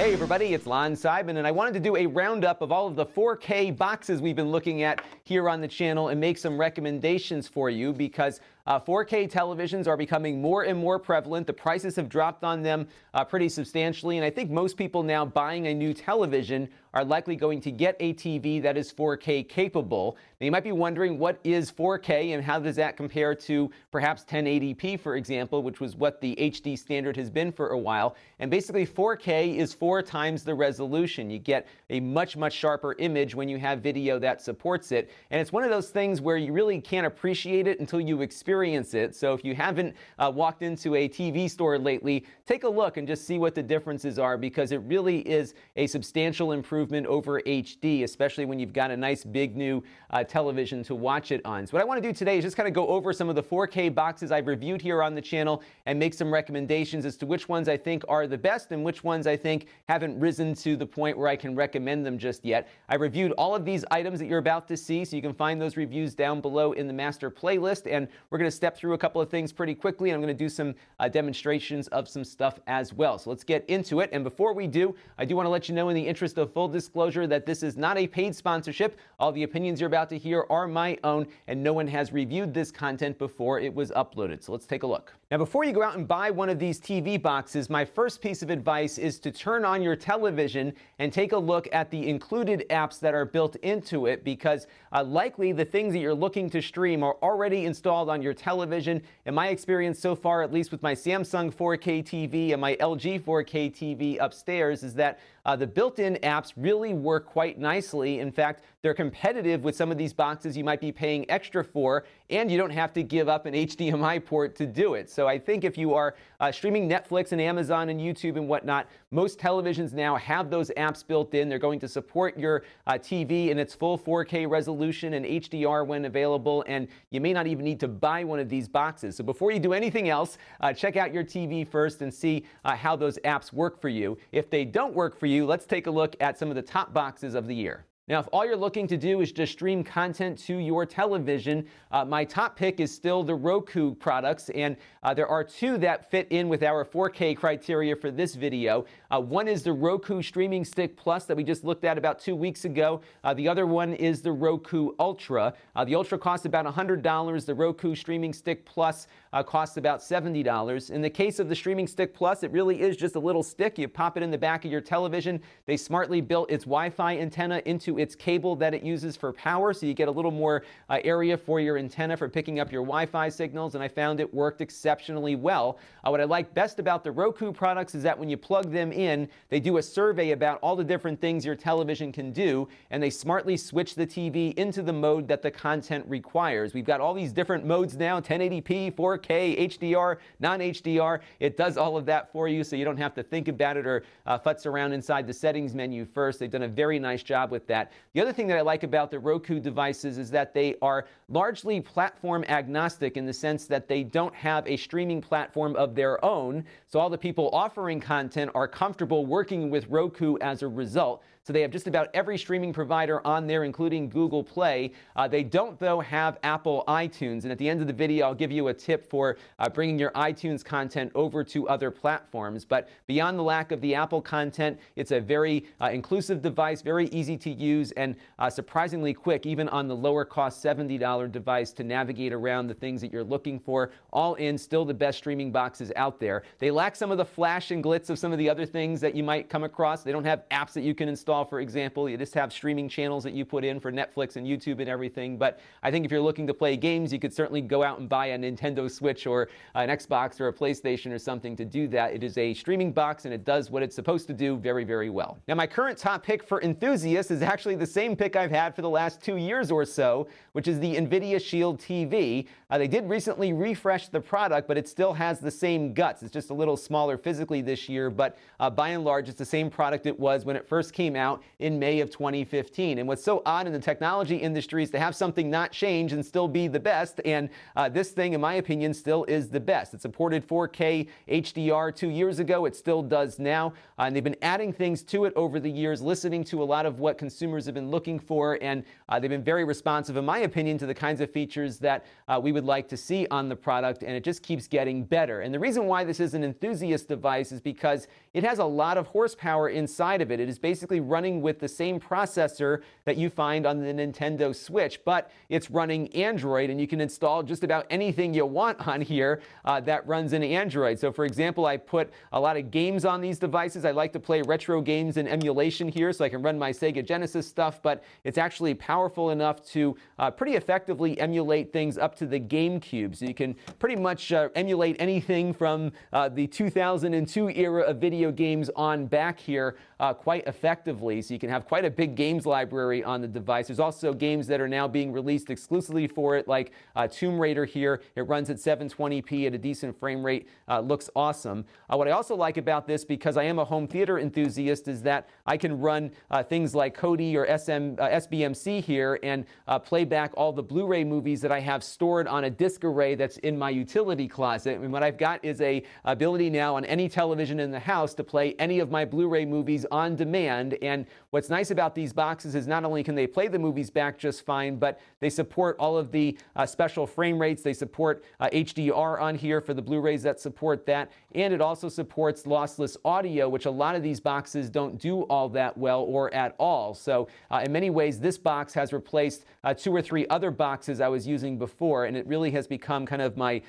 Hey everybody, it's Lon.TV, and I wanted to do a roundup of all of the 4K boxes we've been looking at here on the channel and make some recommendations for you because 4K televisions are becoming more and more prevalent. The prices have dropped on them pretty substantially, and I think most people now buying a new television are likely going to get a TV that is 4K capable. Now, you might be wondering, what is 4K and how does that compare to perhaps 1080p, for example, which was what the HD standard has been for a while. And basically, 4K is 4 times the resolution. You get a much, much sharper image when you have video that supports it. And it's one of those things where you really can't appreciate it until you experience it. So if you haven't walked into a TV store lately, take a look and just see what the differences are, because it really is a substantial improvement over HD, especially when you've got a nice big new television to watch it on. So what I want to do today is just kind of go over some of the 4K boxes I've reviewed here on the channel and make some recommendations as to which ones I think are the best and which ones I think haven't risen to the point where I can recommend them just yet. I reviewed all of these items that you're about to see, so you can find those reviews down below in the master playlist, and we're going to step through a couple of things pretty quickly, and I'm going to do some demonstrations of some stuff as well. So let's get into it. And before we do, I do want to let you know, in the interest of full disclosure, that this is not a paid sponsorship. All the opinions you're about to hear are my own, and no one has reviewed this content before it was uploaded. So let's take a look. Now, before you go out and buy one of these TV boxes, my first piece of advice is to turn on your television and take a look at the included apps that are built into it, because likely the things that you're looking to stream are already installed on your television. In my experience so far, at least with my Samsung 4K TV and my LG 4K TV upstairs, is that the built-in apps really work quite nicely. In fact, they're competitive with some of these boxes you might be paying extra for, and you don't have to give up an HDMI port to do it. So I think if you are streaming Netflix and Amazon and YouTube and whatnot, most televisions now have those apps built in. They're going to support your TV in its full 4K resolution and HDR when available, and you may not even need to buy one of these boxes. So before you do anything else, check out your TV first and see how those apps work for you. If they don't work for you, let's take a look at some of the top boxes of the year. Now, if all you're looking to do is just stream content to your television, my top pick is still the Roku products, and there are 2 that fit in with our 4K criteria for this video. One is the Roku Streaming Stick Plus that we just looked at about 2 weeks ago. The other one is the Roku Ultra. The Ultra costs about $100. The Roku Streaming Stick Plus costs about $70. In the case of the Streaming Stick Plus, it really is just a little stick. You pop it in the back of your television. They smartly built its Wi-Fi antenna into its cable that it uses for power, so you get a little more area for your antenna for picking up your Wi-Fi signals, and I found it worked exceptionally well. What I like best about the Roku products is that when you plug them in, they do a survey about all the different things your television can do, and they smartly switch the TV into the mode that the content requires. We've got all these different modes now: 1080p, 4K, HDR, non-HDR. It does all of that for you, so you don't have to think about it or futz around inside the settings menu first. They've done a very nice job with that. The other thing that I like about the Roku devices is that they are largely platform agnostic, in the sense that they don't have a streaming platform of their own, so all the people offering content are comfortable working with Roku as a result. So they have just about every streaming provider on there, including Google Play. They don't, though, have Apple iTunes. And at the end of the video, I'll give you a tip for bringing your iTunes content over to other platforms. But beyond the lack of the Apple content, it's a very inclusive device, very easy to use, and surprisingly quick, even on the lower cost $70 device, to navigate around the things that you're looking for. All in, still the best streaming boxes out there. They lack some of the flash and glitz of some of the other things that you might come across. They don't have apps that you can install, for example. You just have streaming channels that you put in for Netflix and YouTube and everything. But I think if you're looking to play games, you could certainly go out and buy a Nintendo Switch or an Xbox or a PlayStation or something to do that. It is a streaming box, and it does what it's supposed to do very, very well. Now, my current top pick for enthusiasts is actually the same pick I've had for the last 2 years or so, which is the Nvidia Shield TV. They did recently refresh the product, but it still has the same guts. It's just a little smaller physically this year, but by and large, it's the same product it was when it first came out in May of 2015. And what's so odd in the technology industry is to have something not change and still be the best, and this thing, in my opinion, opinion, still is the best. It supported 4K HDR 2 years ago. It still does now. And they've been adding things to it over the years, listening to a lot of what consumers have been looking for, and they've been very responsive, in my opinion, to the kinds of features that we would like to see on the product, and it just keeps getting better. And the reason why this is an enthusiast device is because it has a lot of horsepower inside of it. It is basically running with the same processor that you find on the Nintendo Switch, but it's running Android, and you can install just about anything you want on here that runs in Android. So for example, I put a lot of games on these devices. I like to play retro games in emulation here so I can run my Sega Genesis stuff, but it's actually powerful enough to pretty effectively emulate things up to the GameCube. So you can pretty much emulate anything from the 2002 era of video games on back here quite effectively. So you can have quite a big games library on the device. There's also games that are now being released exclusively for it, like Tomb Raider here. It runs at 720p at a decent frame rate. Looks awesome. What I also like about this, because I am a home theater enthusiast, is that I can run things like Kodi or SBMC here and play back all the Blu-ray movies that I have stored on a disc array that's in my utility closet. And what I've got is a ability now on any television in the house to play any of my Blu-ray movies on demand. And what's nice about these boxes is not only can they play the movies back just fine, but they support all of the special frame rates. They support HDR on here for the Blu-rays that support that. And it also supports lossless audio, which a lot of these boxes don't do all that well or at all. So in many ways, this box has replaced 2 or 3 other boxes I was using before, and it really has become kind of my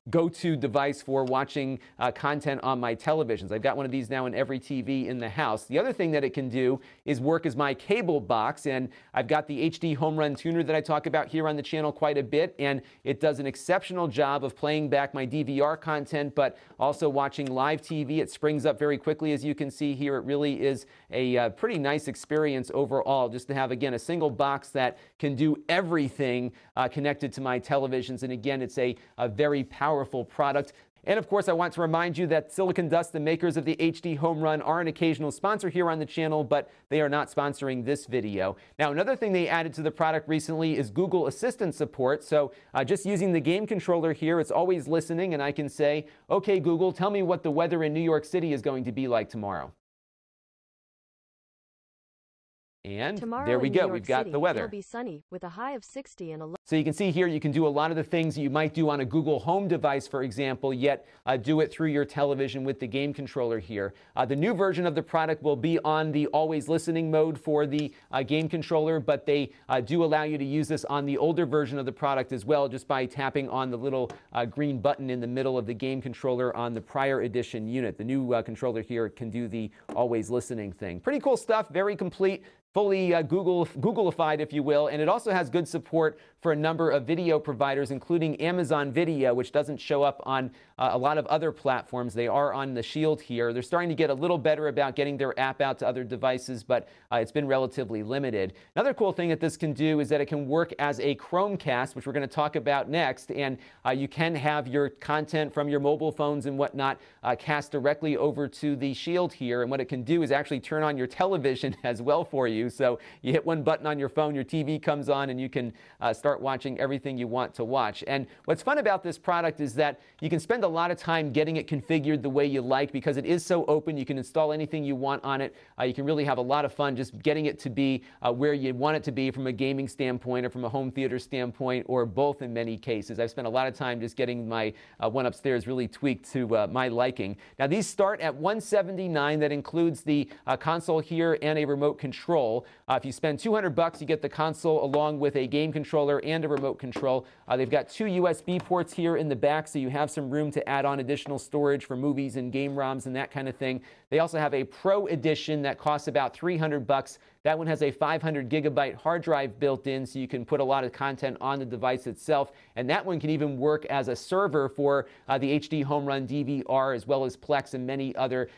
go-to device for watching content on my televisions. I've got one of these now in every TV in the house. The other thing that it can do is work as my cable box, and I've got the HD home run tuner that I talk about here on the channel quite a bit, and it does an exceptional job of playing back my DVR content, but also watching live TV. It springs up very quickly, as you can see here. It really is a pretty nice experience overall, just to have, again, a single box that can do everything connected to my televisions. And again, it's a very powerful product. And of course, I want to remind you that Silicon Dust, the makers of the HD Home Run, are an occasional sponsor here on the channel, but they are not sponsoring this video. Now, another thing they added to the product recently is Google Assistant support. So just using the game controller here, it's always listening, and I can say, "Okay, Google, tell me what the weather in New York City is going to be like tomorrow." And there we go. We've got the weather. It'll be sunny with a high of 60 and a low. So you can see here, you can do a lot of the things that you might do on a Google Home device, for example, yet do it through your television with the game controller here. The new version of the product will be on the always listening mode for the game controller, but they do allow you to use this on the older version of the product as well, just by tapping on the little green button in the middle of the game controller on the prior edition unit. The new controller here can do the always listening thing. Pretty cool stuff, very complete. Fully Googleified, if you will, and it also has good support for a number of video providers, including Amazon Video, which doesn't show up on a lot of other platforms. They are on the Shield here. They're starting to get a little better about getting their app out to other devices, but it's been relatively limited. Another cool thing that this can do is that it can work as a Chromecast, which we're going to talk about next, and you can have your content from your mobile phones and whatnot cast directly over to the Shield here, and what it can do is actually turn on your television as well for you. So you hit one button on your phone, your TV comes on, and you can start watching everything you want to watch. And what's fun about this product is that you can spend a lot of time getting it configured the way you like, because it is so open. You can install anything you want on it. You can really have a lot of fun just getting it to be where you want it to be from a gaming standpoint or from a home theater standpoint, or both in many cases. I've spent a lot of time just getting my one upstairs really tweaked to my liking. Now, these start at $179. That includes the console here and a remote control. If you spend $200, you get the console along with a game controller and a remote control. They've got 2 USB ports here in the back, so you have some room to add on additional storage for movies and game ROMs and that kind of thing. They also have a Pro Edition that costs about $300. That one has a 500 gigabyte hard drive built in, so you can put a lot of content on the device itself. And that one can even work as a server for the HD Home Run DVR, as well as Plex and many other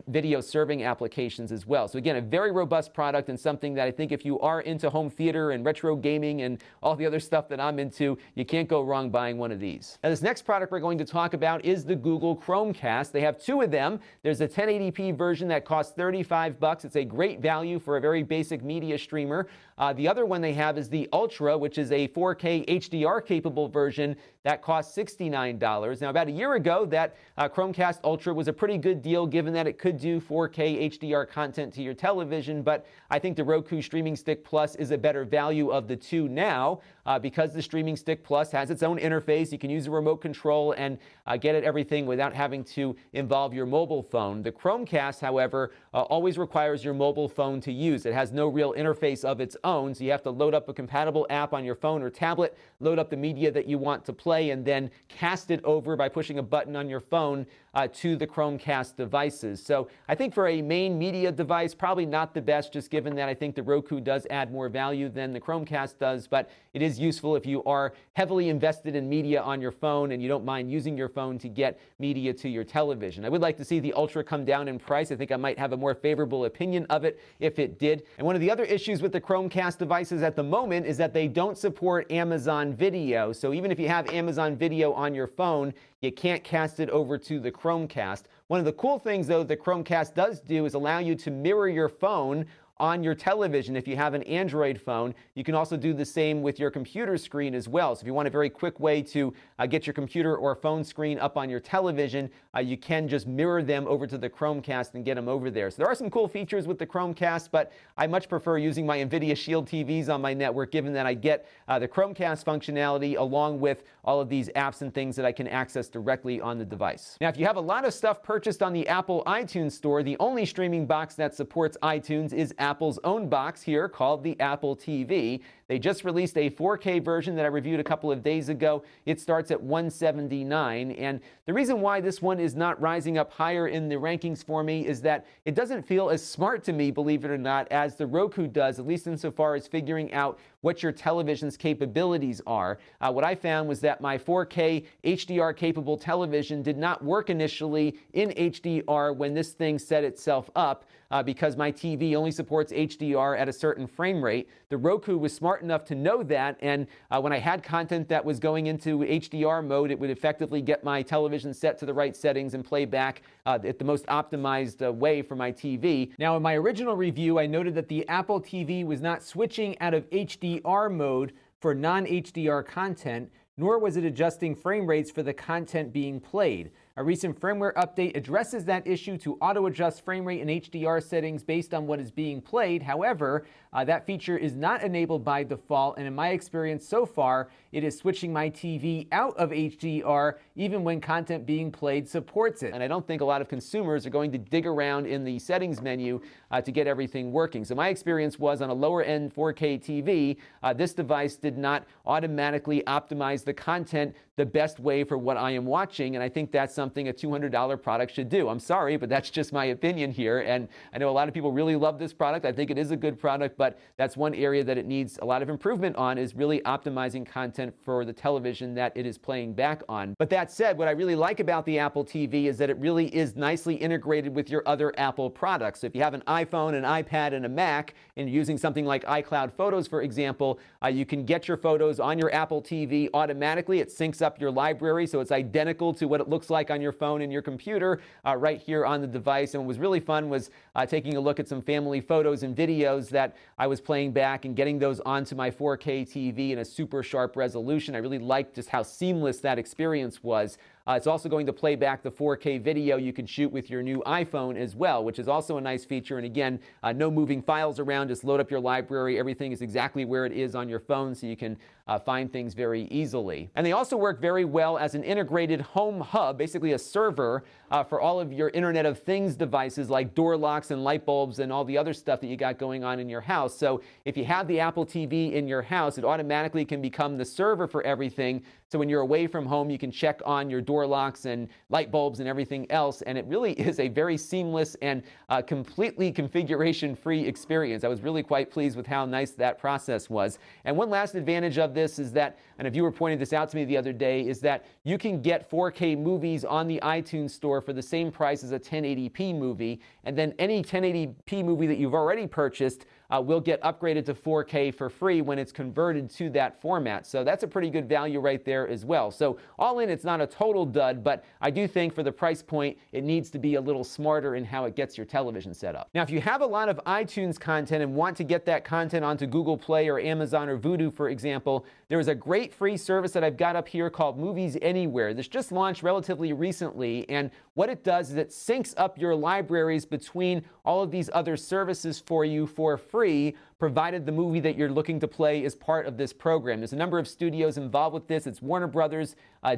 video serving applications as well. So again, a very robust product, and something that I think if you are into home theater and retro gaming and all the other stuff that I'm into, you can't go wrong buying one of these. Now, this next product we're going to talk about is the Google Chromecast. They have 2 of them. There's a 1080p version that costs $35. It's a great value for a very basic media streamer. The other one they have is the Ultra, which is a 4K HDR capable version that costs $69. Now, about a year ago, that Chromecast Ultra was a pretty good deal given that it could do 4K HDR content to your television, but I think the Roku Streaming Stick Plus is a better value of the two now because the Streaming Stick Plus has its own interface. You can use a remote control and get at everything without having to involve your mobile phone. The Chromecast, however, always requires your mobile phone to use. It has no real interface of its own, so you have to load up a compatible app on your phone or tablet, load up the media that you want to play, and then cast it over by pushing a button on your phone to the Chromecast devices. So I think for a main media device, probably not the best, just given that I think the Roku does add more value than the Chromecast does, but it is useful if you are heavily invested in media on your phone and you don't mind using your phone to get media to your television. I would like to see the Ultra come down in price. I think I might have a more favorable opinion of it if it did. And one of the other issues with the Chromecast devices at the moment is that they don't support Amazon Video. So even if you have Amazon Video on your phone, you can't cast it over to the Chromecast. One of the cool things, though, the Chromecast does do is allow you to mirror your phone on your television. If you have an Android phone, you can also do the same with your computer screen as well. So if you want a very quick way to get your computer or phone screen up on your television, you can just mirror them over to the Chromecast and get them over there. So there are some cool features with the Chromecast, but I much prefer using my Nvidia Shield TVs on my network, given that I get the Chromecast functionality along with all of these apps and things that I can access directly on the device. Now, if you have a lot of stuff purchased on the Apple iTunes Store, the only streaming box that supports iTunes is Apple's own box here called the Apple TV. They just released a 4K version that I reviewed a couple of days ago. It starts at $179, and the reason why this one is not rising up higher in the rankings for me is that it doesn't feel as smart to me, believe it or not, as the Roku does, at least insofar as figuring out what your television's capabilities are. What I found was that my 4K HDR capable television did not work initially in HDR when this thing set itself up because my TV only supports HDR at a certain frame rate. The Roku was smart enough to know that, and when I had content that was going into HDR mode, it would effectively get my television set to the right settings and play back at the most optimized way for my TV. Now, in my original review, I noted that the Apple TV was not switching out of HDR mode for non-HDR content, nor was it adjusting frame rates for the content being played. A recent firmware update addresses that issue to auto-adjust frame rate and HDR settings based on what is being played. However, that feature is not enabled by default, and in my experience so far, it is switching my TV out of HDR even when content being played supports it. And I don't think a lot of consumers are going to dig around in the settings menu to get everything working. So my experience was on a lower-end 4K TV, this device did not automatically optimize the content the best way for what I am watching, and I think that's something a $200 product should do. I'm sorry, but that's just my opinion here, and I know a lot of people really love this product. I think it is a good product, but that's one area that it needs a lot of improvement on, is really optimizing content for the television that it is playing back on. But that said, what I really like about the Apple TV is that it really is nicely integrated with your other Apple products. So if you have an iPhone, an iPad, and a Mac, and you're using something like iCloud Photos, for example, you can get your photos on your Apple TV automatically. It syncs up your library, so it's identical to what it looks like on your phone and your computer right here on the device. And what was really fun was taking a look at some family photos and videos that I was playing back and getting those onto my 4K TV in a super sharp resolution. I really liked just how seamless that experience was. It's also going to play back the 4K video you can shoot with your new iPhone as well, which is also a nice feature. And again, no moving files around, just load up your library. Everything is exactly where it is on your phone, so you can find things very easily. And they also work very well as an integrated home hub, basically a server for all of your Internet of Things devices like door locks and light bulbs and all the other stuff that you got going on in your house. So if you have the Apple TV in your house, it automatically can become the server for everything. So when you're away from home, you can check on your door locks and light bulbs and everything else. And it really is a very seamless and completely configuration-free experience. I was really quite pleased with how nice that process was. And one last advantage of this is that, and a viewer pointed this out to me the other day, is that you can get 4K movies on the iTunes store for the same price as a 1080p movie, and then any 1080p movie that you've already purchased will get upgraded to 4K for free when it's converted to that format. So that's a pretty good value right there as well. So all in, it's not a total dud, but I do think for the price point, it needs to be a little smarter in how it gets your television set up. Now, if you have a lot of iTunes content and want to get that content onto Google Play or Amazon or Vudu, for example, there is a great free service that I've got up here called Movies Anywhere. This just launched relatively recently, and what it does is it syncs up your libraries between all of these other services for you for free, provided the movie that you're looking to play is part of this program. There's a number of studios involved with this. It's Warner Brothers,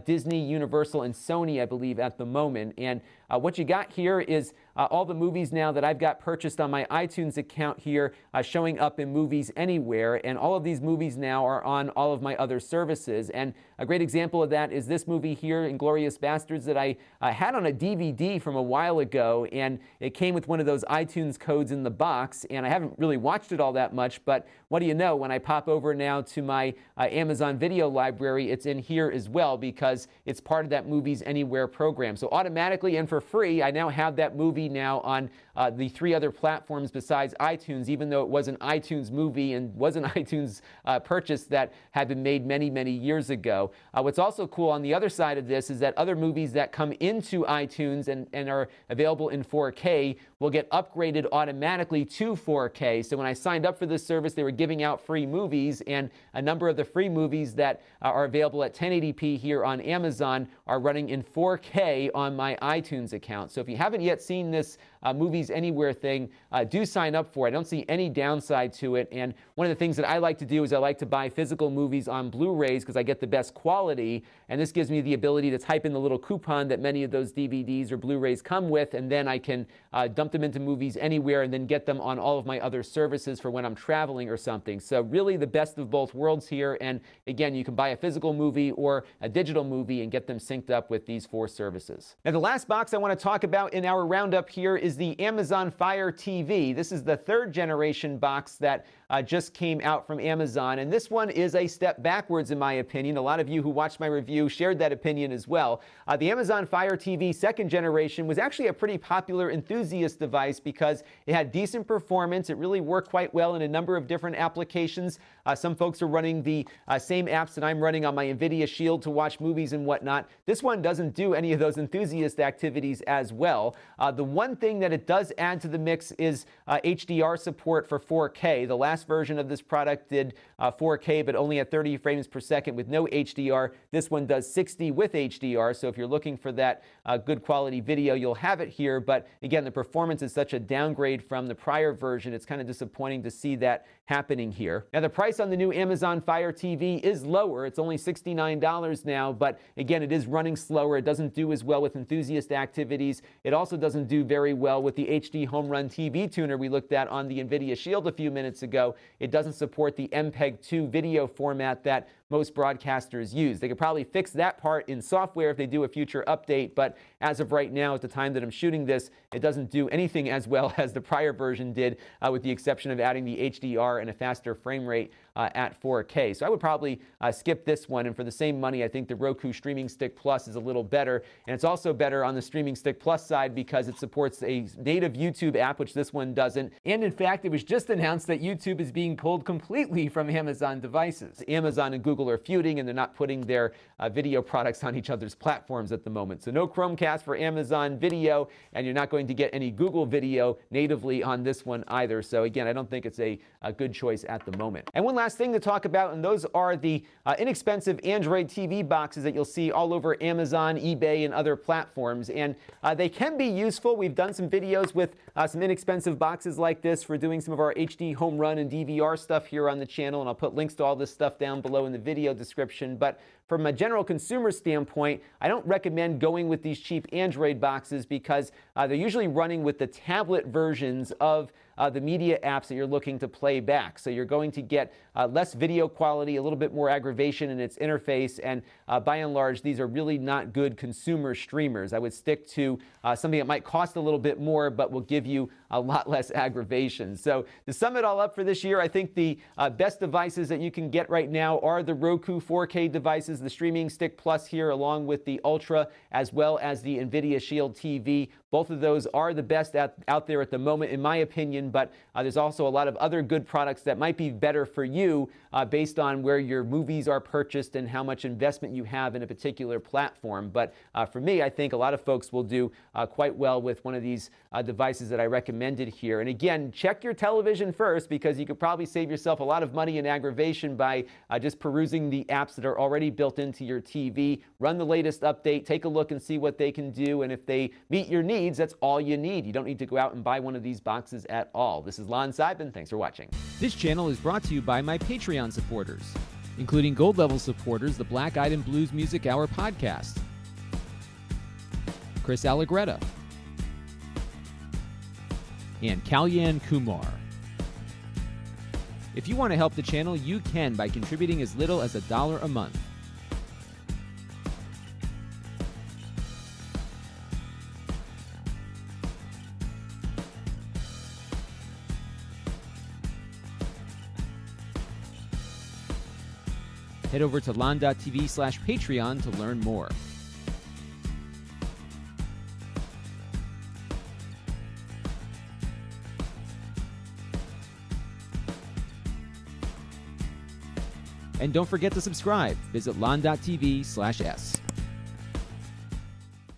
Disney, Universal, and Sony, I believe, at the moment. And what you got here is all the movies now that I've got purchased on my iTunes account here showing up in Movies Anywhere. And all of these movies now are on all of my other services. And a great example of that is this movie here, Inglourious Basterds, that I had on a DVD from a while ago. And it came with one of those iTunes codes in the box. And I haven't really watched it all that much, but what do you know, when I pop over now to my Amazon video library, it's in here as well because it's part of that Movies Anywhere program. So automatically and for free, I now have that movie now on the 3 other platforms besides iTunes, even though it was an iTunes movie and was an iTunes purchase that had been made many, many years ago. What's also cool on the other side of this is that other movies that come into iTunes and are available in 4K will get upgraded automatically to 4K. So when I signed up for this service, they were giving out free movies, and a number of the free movies that are available at 1080p here on Amazon are running in 4K on my iTunes account. So if you haven't yet seen this Movies Anywhere thing, do sign up for it. I don't see any downside to it. And one of the things that I like to do is I like to buy physical movies on Blu-rays because I get the best quality. And this gives me the ability to type in the little coupon that many of those DVDs or Blu-rays come with, and then I can dump them into Movies Anywhere and then get them on all of my other services for when I'm traveling or something. So really the best of both worlds here. And again, you can buy a physical movie or a digital movie and get them synced up with these 4 services. Now, the last box I want to talk about in our roundup here is the Amazon Fire TV. This is the 3rd generation box that just came out from Amazon, and this one is a step backwards in my opinion. A lot of you who watched my review shared that opinion as well. The Amazon Fire TV 2nd generation was actually a pretty popular enthusiast device because it had decent performance. It really worked quite well in a number of different applications. Some folks are running the same apps that I'm running on my Nvidia Shield to watch movies and whatnot. This one doesn't do any of those enthusiast activities as well. The one thing that it does add to the mix is HDR support for 4K. The last version of this product did 4K, but only at 30 frames per second with no HDR. This one does 60 with HDR, so if you're looking for that good quality video, you'll have it here. But again, the performance is such a downgrade from the prior version. It's kind of disappointing to see that happening here. Now, the price on the new Amazon Fire TV is lower. It's only $69 now, but again, it is running slower. It doesn't do as well with enthusiast activities. It also doesn't do very well with the HD Home Run TV tuner we looked at on the Nvidia Shield a few minutes ago. It doesn't support the MPEG-2 video format that most broadcasters use. They could probably fix that part in software if they do a future update, but as of right now, at the time that I'm shooting this, it doesn't do anything as well as the prior version did, with the exception of adding the HDR and a faster frame rate at 4K. So I would probably skip this one, and for the same money, I think the Roku Streaming Stick Plus is a little better, and it's also better on the Streaming Stick Plus side because it supports a native YouTube app, which this one doesn't. And in fact, it was just announced that YouTube is being pulled completely from Amazon devices. Amazon and Google are feuding, and they're not putting their video products on each other's platforms at the moment. So no Chromecast for Amazon Video, and you're not going to get any Google Video natively on this one either. So again, I don't think it's a good choice at the moment. And one last thing to talk about, and those are the inexpensive Android TV boxes that you'll see all over Amazon, eBay, and other platforms. And they can be useful. We've done some videos with some inexpensive boxes like this for doing some of our HD home run and DVR stuff here on the channel, and I'll put links to all this stuff down below in the video description. But from a general consumer standpoint, I don't recommend going with these cheap Android boxes because they're usually running with the tablet versions of the media apps that you're looking to play back. So you're going to get less video quality, a little bit more aggravation in its interface, and by and large, these are really not good consumer streamers. I would stick to something that might cost a little bit more, but will give you a lot less aggravation. So to sum it all up for this year, I think the best devices that you can get right now are the Roku 4K devices, the Streaming Stick Plus here, along with the Ultra, as well as the Nvidia Shield TV. Both of those are the best out there at the moment, in my opinion, but there's also a lot of other good products that might be better for you based on where your movies are purchased and how much investment you have in a particular platform. But for me, I think a lot of folks will do quite well with one of these devices that I recommended here. And again, check your television first, because you could probably save yourself a lot of money and aggravation by just perusing the apps that are already built into your TV. Run the latest update, take a look and see what they can do, and if they meet your needs, that's all you need. You don't need to go out and buy one of these boxes at all. This is Lon.TV. Thanks for watching. This channel is brought to you by my Patreon supporters, including gold level supporters, the Black Eyed and Blues Music Hour podcast, Chris Allegretta, and Kalyan Kumar. If you want to help the channel, you can by contributing as little as $1 a month. Head over to Lon.TV/Patreon to learn more. And don't forget to subscribe. Visit Lon.TV/S.